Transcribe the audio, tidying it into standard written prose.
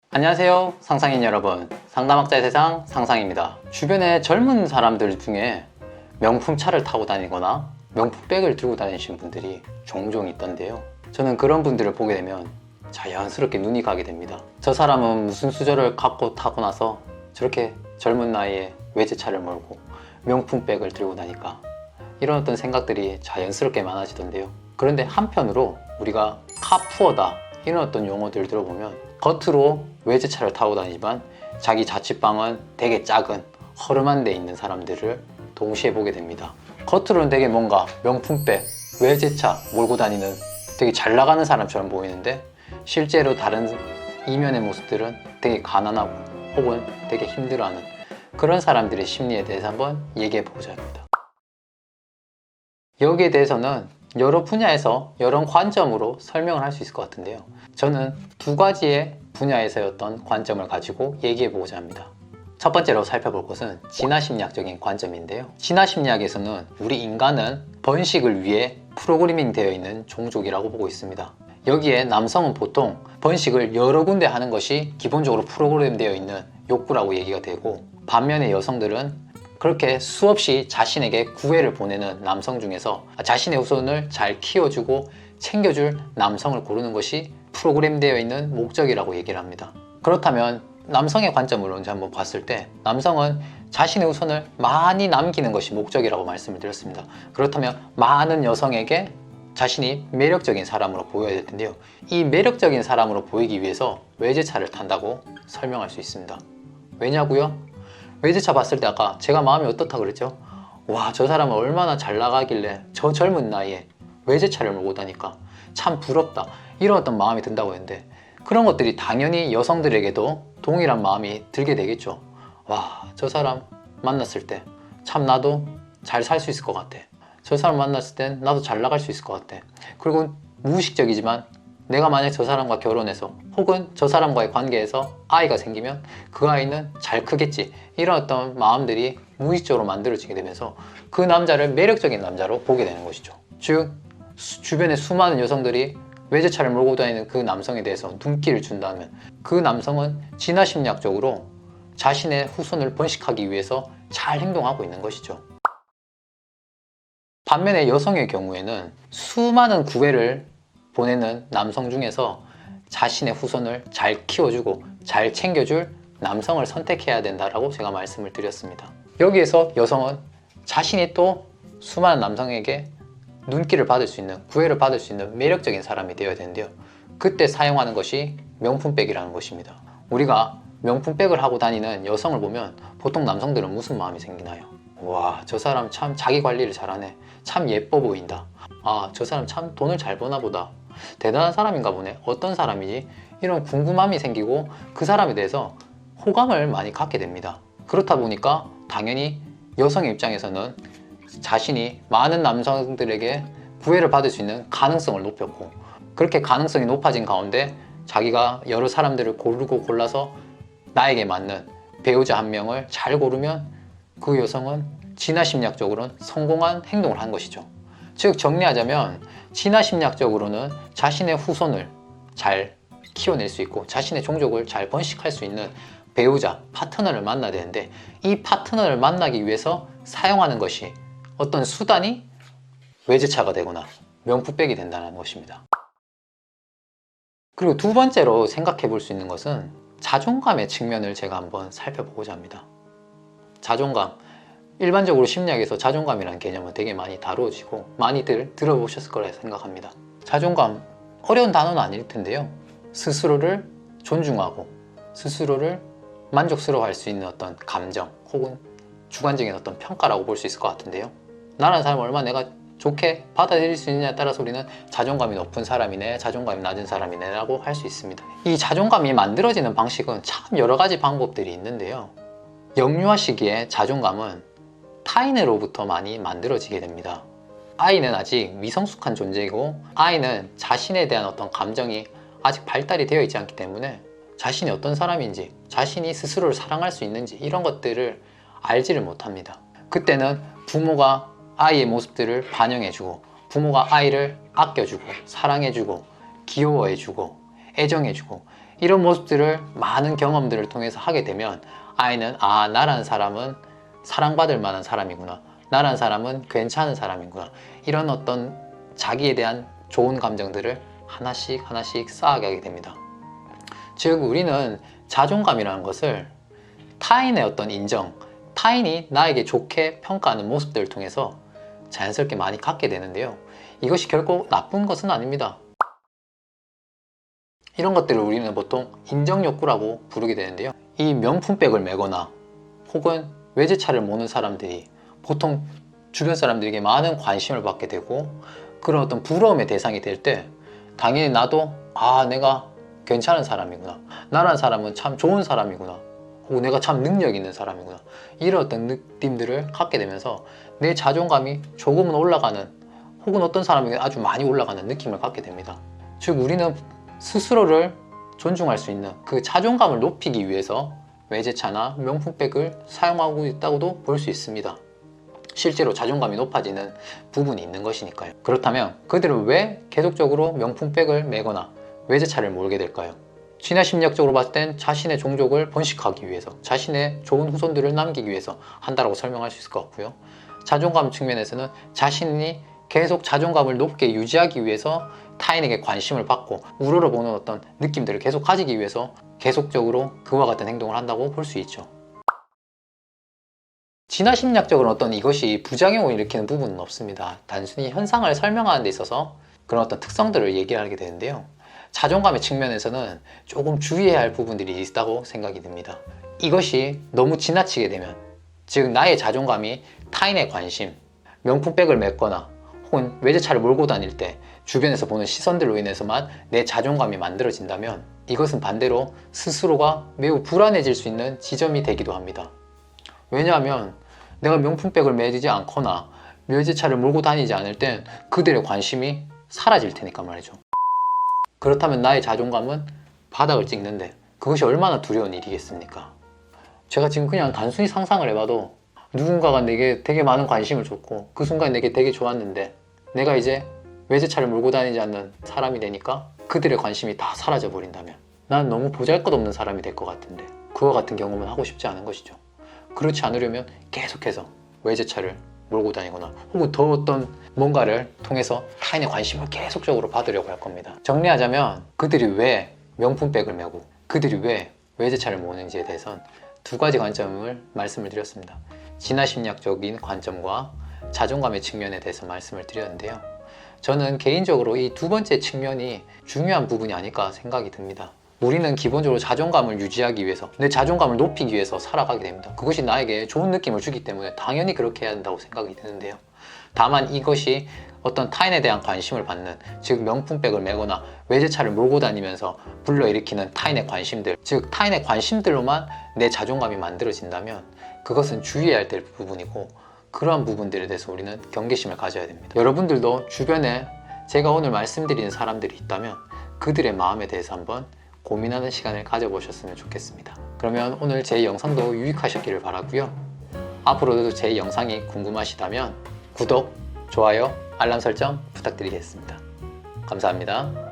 안녕하세요, 상상인 여러분. 상담학자의 세상 상상입니다. 주변에 젊은 사람들 중에 명품 차를 타고 다니거나 명품 백을 들고 다니시는 분들이 종종 있던데요. 저는 그런 분들을 보게 되면 자연스럽게 눈이 가게 됩니다. 저 사람은 무슨 수저를 갖고 타고 나서 저렇게 젊은 나이에 외제차를 몰고 명품 백을 들고 다닐까, 이런 어떤 생각들이 자연스럽게 많아지던데요. 그런데 한편으로 우리가 카푸어다, 이런 어떤 용어들을 들어보면 겉으로 외제차를 타고 다니지만 자기 자취방은 되게 작은 허름한 데 있는 사람들을 동시에 보게 됩니다. 겉으로는 되게 뭔가 명품백, 외제차 몰고 다니는 되게 잘 나가는 사람처럼 보이는데 실제로 다른 이면의 모습들은 되게 가난하고 혹은 되게 힘들어하는 그런 사람들의 심리에 대해서 한번 얘기해 보고자 합니다. 여기에 대해서는 여러 분야에서 여러 관점으로 설명을 할 수 있을 것 같은데요. 저는 두 가지의 분야에서의 어떤 관점을 가지고 얘기해 보고자 합니다. 첫 번째로 살펴볼 것은 진화심리학적인 관점인데요. 진화심리학에서는 우리 인간은 번식을 위해 프로그래밍 되어 있는 종족이라고 보고 있습니다. 여기에 남성은 보통 번식을 여러 군데 하는 것이 기본적으로 프로그램 되어 있는 욕구라고 얘기가 되고, 반면에 여성들은 그렇게 수없이 자신에게 구애를 보내는 남성 중에서 자신의 후손을 잘 키워주고 챙겨줄 남성을 고르는 것이 프로그램 되어 있는 목적이라고 얘기를 합니다. 그렇다면 남성의 관점으로 이제 한번 봤을 때 남성은 자신의 후손을 많이 남기는 것이 목적이라고 말씀을 드렸습니다. 그렇다면 많은 여성에게 자신이 매력적인 사람으로 보여야 될 텐데요. 이 매력적인 사람으로 보이기 위해서 외제차를 탄다고 설명할 수 있습니다. 왜냐고요? 외제차 봤을 때 아까 제가 마음이 어떻다 그랬죠? 와, 저 사람은 얼마나 잘 나가길래 저 젊은 나이에 외제차를 몰고 다니까 참 부럽다, 이런 어떤 마음이 든다고 했는데, 그런 것들이 당연히 여성들에게도 동일한 마음이 들게 되겠죠. 와, 저 사람 만났을 때 참 나도 잘 살 수 있을 것 같아. 저 사람 만났을 땐 나도 잘 나갈 수 있을 것 같아. 그리고 무의식적이지만 내가 만약 저 사람과 결혼해서 혹은 저 사람과의 관계에서 아이가 생기면 그 아이는 잘 크겠지, 이런 어떤 마음들이 무의식적으로 만들어지게 되면서 그 남자를 매력적인 남자로 보게 되는 것이죠. 즉 주변에 수많은 여성들이 외제차를 몰고 다니는 그 남성에 대해서 눈길을 준다면 그 남성은 진화심리학적으로 자신의 후손을 번식하기 위해서 잘 행동하고 있는 것이죠. 반면에 여성의 경우에는 수많은 구애를 보내는 남성 중에서 자신의 후손을 잘 키워주고 잘 챙겨줄 남성을 선택해야 된다라고 제가 말씀을 드렸습니다. 여기에서 여성은 자신이 또 수많은 남성에게 눈길을 받을 수 있는, 구애를 받을 수 있는 매력적인 사람이 되어야 되는데요. 그때 사용하는 것이 명품백이라는 것입니다. 우리가 명품백을 하고 다니는 여성을 보면 보통 남성들은 무슨 마음이 생기나요? 와, 저 사람 참 자기 관리를 잘하네. 참 예뻐 보인다. 아, 저 사람 참 돈을 잘 버나 보다. 대단한 사람인가 보네. 어떤 사람이지? 이런 궁금함이 생기고 그 사람에 대해서 호감을 많이 갖게 됩니다. 그렇다 보니까 당연히 여성의 입장에서는 자신이 많은 남성들에게 구애를 받을 수 있는 가능성을 높였고, 그렇게 가능성이 높아진 가운데 자기가 여러 사람들을 고르고 골라서 나에게 맞는 배우자 한 명을 잘 고르면 그 여성은 진화심리학적으로는 성공한 행동을 한 것이죠. 즉 정리하자면 진화심리학적으로는 자신의 후손을 잘 키워낼 수 있고 자신의 종족을 잘 번식할 수 있는 배우자, 파트너를 만나야 되는데, 이 파트너를 만나기 위해서 사용하는 것이 어떤 수단이 외제차가 되거나 명품백이 된다는 것입니다. 그리고 두 번째로 생각해 볼 수 있는 것은 자존감의 측면을 제가 한번 살펴보고자 합니다. 자존감, 일반적으로 심리학에서 자존감이라는 개념은 되게 많이 다루어지고 많이들 들어보셨을 거라 생각합니다. 자존감, 어려운 단어는 아닐 텐데요. 스스로를 존중하고 스스로를 만족스러워할 수 있는 어떤 감정 혹은 주관적인 어떤 평가라고 볼 수 있을 것 같은데요. 나라는 사람을 얼마나 내가 좋게 받아들일 수 있느냐에 따라서 우리는 자존감이 높은 사람이네, 자존감이 낮은 사람이네 라고 할 수 있습니다. 이 자존감이 만들어지는 방식은 참 여러 가지 방법들이 있는데요. 영유아 시기에 자존감은 타인으로부터 많이 만들어지게 됩니다. 아이는 아직 미성숙한 존재이고 아이는 자신에 대한 어떤 감정이 아직 발달이 되어 있지 않기 때문에 자신이 어떤 사람인지, 자신이 스스로를 사랑할 수 있는지 이런 것들을 알지를 못합니다. 그때는 부모가 아이의 모습들을 반영해주고 부모가 아이를 아껴주고 사랑해주고 귀여워해주고 애정해주고 이런 모습들을 많은 경험들을 통해서 하게 되면 아이는 나라는 사람은 사랑받을 만한 사람이구나, 나라는 사람은 괜찮은 사람이구나, 이런 어떤 자기에 대한 좋은 감정들을 하나씩 쌓아가게 됩니다. 즉 우리는 자존감이라는 것을 타인의 어떤 인정, 타인이 나에게 좋게 평가하는 모습들을 통해서 자연스럽게 많이 갖게 되는데요, 이것이 결코 나쁜 것은 아닙니다. 이런 것들을 우리는 보통 인정욕구라고 부르게 되는데요, 이 명품백을 메거나 혹은 외제차를 모는 사람들이 보통 주변 사람들에게 많은 관심을 받게 되고 그런 어떤 부러움의 대상이 될 때 당연히 나도 내가 괜찮은 사람이구나, 나라는 사람은 참 좋은 사람이구나, 혹은 내가 참 능력 있는 사람이구나, 이런 어떤 느낌들을 갖게 되면서 내 자존감이 조금은 올라가는, 혹은 어떤 사람에게 아주 많이 올라가는 느낌을 갖게 됩니다. 즉 우리는 스스로를 존중할 수 있는 그 자존감을 높이기 위해서 외제차나 명품백을 사용하고 있다고도 볼 수 있습니다. 실제로 자존감이 높아지는 부분이 있는 것이니까요. 그렇다면 그들은 왜 계속적으로 명품백을 메거나 외제차를 몰게 될까요? 진화 심리학적으로 봤을 땐 자신의 종족을 번식하기 위해서, 자신의 좋은 후손들을 남기기 위해서 한다라고 설명할 수 있을 것 같고요. 자존감 측면에서는 자신이 계속 자존감을 높게 유지하기 위해서 타인에게 관심을 받고 우러러보는 어떤 느낌들을 계속 가지기 위해서 계속적으로 그와 같은 행동을 한다고 볼 수 있죠. 진화 심리학적으로는 어떤 이것이 부작용을 일으키는 부분은 없습니다. 단순히 현상을 설명하는 데 있어서 그런 어떤 특성들을 얘기하게 되는데요, 자존감의 측면에서는 조금 주의해야 할 부분들이 있다고 생각이 듭니다. 이것이 너무 지나치게 되면, 즉 나의 자존감이 타인의 관심, 명품백을 맺거나 혹은 외제차를 몰고 다닐 때 주변에서 보는 시선들로 인해서만 내 자존감이 만들어진다면 이것은 반대로 스스로가 매우 불안해질 수 있는 지점이 되기도 합니다. 왜냐하면 내가 명품백을 매지 않거나 외제차를 몰고 다니지 않을 땐 그들의 관심이 사라질 테니까 말이죠. 그렇다면 나의 자존감은 바닥을 찍는데 그것이 얼마나 두려운 일이겠습니까? 제가 지금 그냥 단순히 상상을 해봐도 누군가가 내게 되게 많은 관심을 줬고 그 순간 내게 되게 좋았는데 내가 이제 외제차를 몰고 다니지 않는 사람이 되니까 그들의 관심이 다 사라져 버린다면 난 너무 보잘것없는 사람이 될 것 같은데 그와 같은 경험은 하고 싶지 않은 것이죠. 그렇지 않으려면 계속해서 외제차를 몰고 다니거나 혹은 더 어떤 뭔가를 통해서 타인의 관심을 계속적으로 받으려고 할 겁니다. 정리하자면 그들이 왜 명품백을 메고 그들이 왜 외제차를 모는지에 대해선 두 가지 관점을 말씀을 드렸습니다. 진화심리학적인 관점과 자존감의 측면에 대해서 말씀을 드렸는데요, 저는 개인적으로 이 두 번째 측면이 중요한 부분이 아닐까 생각이 듭니다. 우리는 기본적으로 자존감을 유지하기 위해서, 내 자존감을 높이기 위해서 살아가게 됩니다. 그것이 나에게 좋은 느낌을 주기 때문에 당연히 그렇게 해야 한다고 생각이 드는데요, 다만 이것이 어떤 타인에 대한 관심을 받는, 즉 명품백을 메거나 외제차를 몰고 다니면서 불러일으키는 타인의 관심들, 즉 타인의 관심들로만 내 자존감이 만들어진다면 그것은 주의해야 될 부분이고, 그러한 부분들에 대해서 우리는 경계심을 가져야 됩니다. 여러분들도 주변에 제가 오늘 말씀드리는 사람들이 있다면 그들의 마음에 대해서 한번 고민하는 시간을 가져보셨으면 좋겠습니다. 그러면 오늘 제 영상도 유익하셨기를 바라고요. 앞으로도 제 영상이 궁금하시다면 구독, 좋아요, 알람 설정 부탁드리겠습니다. 감사합니다.